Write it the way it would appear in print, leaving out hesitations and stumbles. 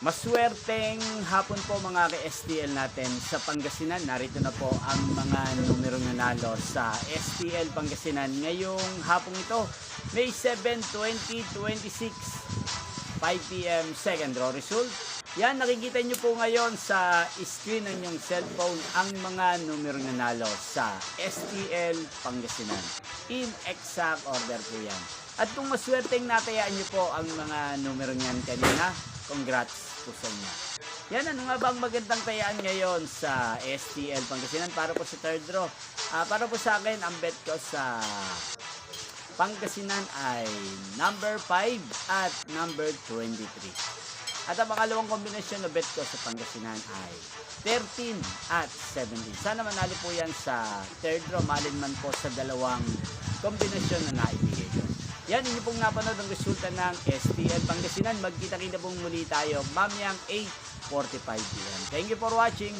Maswerteng hapon po mga ka-STL natin sa Pangasinan. Narito na po ang mga numerong nanalo sa STL Pangasinan ngayong hapong ito, May 7, 2026, 5 p.m. second draw result. Yan, nakikita nyo po ngayon sa screen ng inyong cellphone ang mga numerong nanalo sa STL Pangasinan. In exact order po yan. At kung maswerteng natayaan nyo po ang mga numerong yan kanina, congrats po sa inyo. Yan, ano nga bang magandang tayaan ngayon sa STL Pangasinan para po sa third draw? Para po sa akin, ang bet ko sa Pangasinan ay number 5 at number 23. At ang pangalawang kombinasyon na bet ko sa Pangasinan ay 13 at 17. Sana manalo po yan sa third draw, malin man po sa dalawang kombinasyon na naibigay ko. Yan, inyo pong napanood ang resulta ng STL Pangasinan. Magkita-kita pong muli tayo mamayang 8:45 p.m. Thank you for watching.